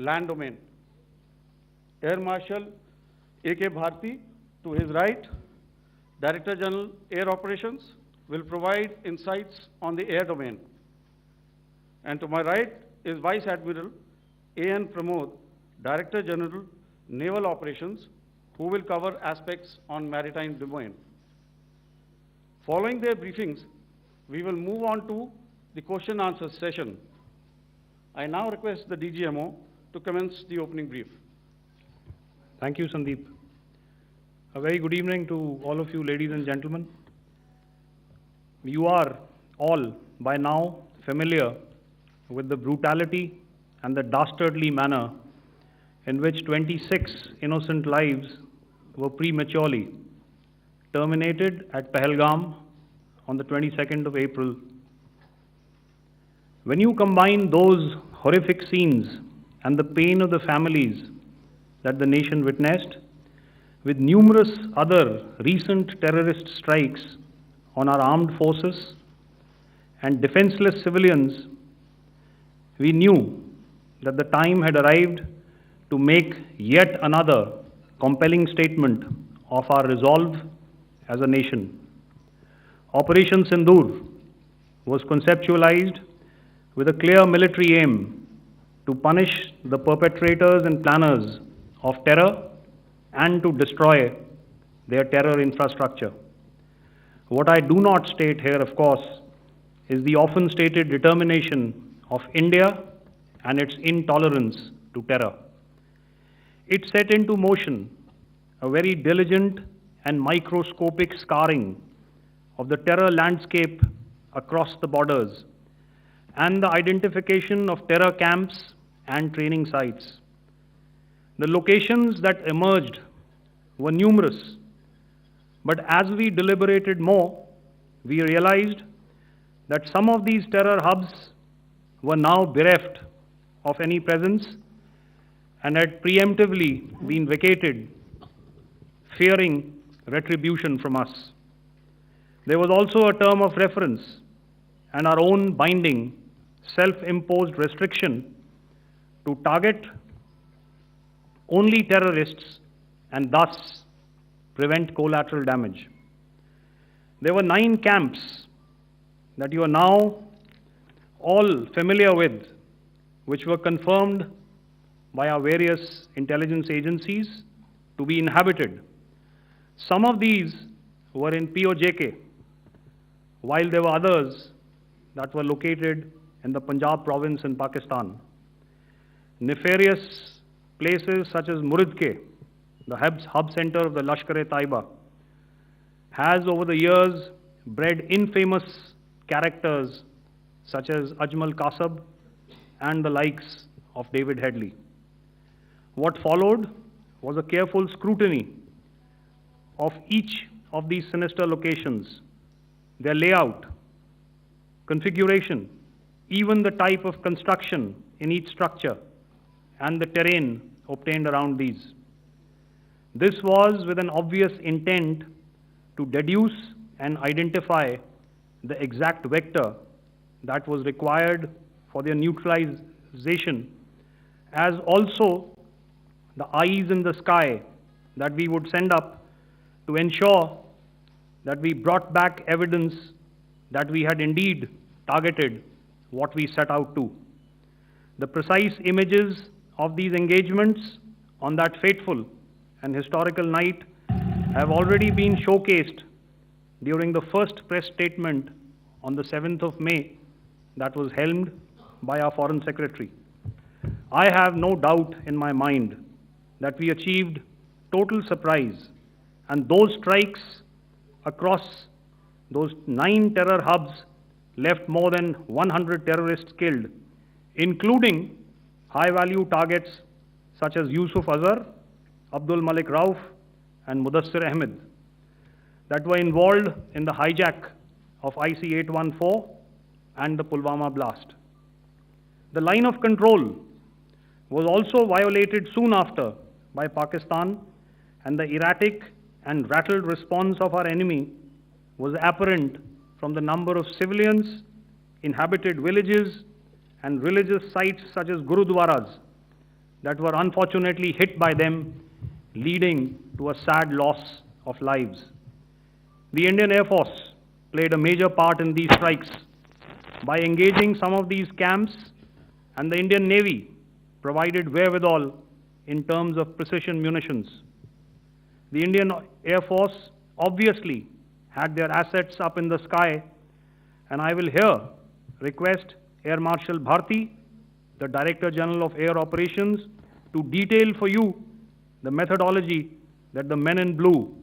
land domain. Air Marshal A.K. Bharti, to his right, Director General Air Operations, will provide insights on the air domain. And to my right is Vice Admiral A.N. Pramod, Director General Naval Operations, who will cover aspects on maritime domain. Following their briefings, we will move on to the question-answer session. I now request the DGMO to commence the opening brief. Thank you, Sandeep. A very good evening to all of you, ladies and gentlemen. You are all by now familiar with the brutality and the dastardly manner in which 26 innocent lives were prematurely terminated at Pahalgam on the 22nd of April. When you combine those horrific scenes and the pain of the families that the nation witnessed with numerous other recent terrorist strikes on our armed forces and defenseless civilians, we knew that the time had arrived to make yet another compelling statement of our resolve as a nation. Operation Sindoor was conceptualized with a clear military aim to punish the perpetrators and planners of terror and to destroy their terror infrastructure. What I do not state here, of course, is the often stated determination of India and its intolerance to terror. It set into motion a very diligent and microscopic scarring of the terror landscape across the borders and the identification of terror camps and training sites. The locations that emerged were numerous, but as we deliberated more, we realized that some of these terror hubs were now bereft of any presence and had preemptively been vacated, fearing retribution from us. There was also a term of reference and our own binding, self-imposed restriction to target only terrorists and thus prevent collateral damage. There were 9 camps that you are now all familiar with, which were confirmed by our various intelligence agencies to be inhabited. Some of these were in POJK, while there were others that were located in the Punjab province in Pakistan. Nefarious places such as Muridke, the hub center of the Lashkar-e-Taiba, has over the years bred infamous characters such as Ajmal Kasab and the likes of David Headley. What followed was a careful scrutiny of each of these sinister locations, their layout, configuration, even the type of construction in each structure, and the terrain obtained around these. This was with an obvious intent to deduce and identify the exact vector that was required for their neutralization, as also the eyes in the sky that we would send up to ensure that we brought back evidence that we had indeed targeted what we set out to. The precise images of these engagements on that fateful and historical night have already been showcased during the first press statement on the 7th of May that was helmed by our Foreign Secretary. I have no doubt in my mind that we achieved total surprise, and those strikes across those 9 terror hubs left more than 100 terrorists killed, including high-value targets such as Yusuf Azhar, Abdul Malik Rauf, and Mudassir Ahmed that were involved in the hijack of IC-814 and the Pulwama blast. The line of control was also violated soon after by Pakistan, and the erratic and rattled response of our enemy was apparent from the number of civilians, inhabited villages, and religious sites such as Gurudwaras that were unfortunately hit by them, leading to a sad loss of lives. The Indian Air Force played a major part in these strikes by engaging some of these camps, and the Indian Navy provided wherewithal in terms of precision munitions. The Indian Air Force obviously had their assets up in the sky, and I will here request Air Marshal Bharti, the Director General of Air Operations, to detail for you the methodology that the men in blue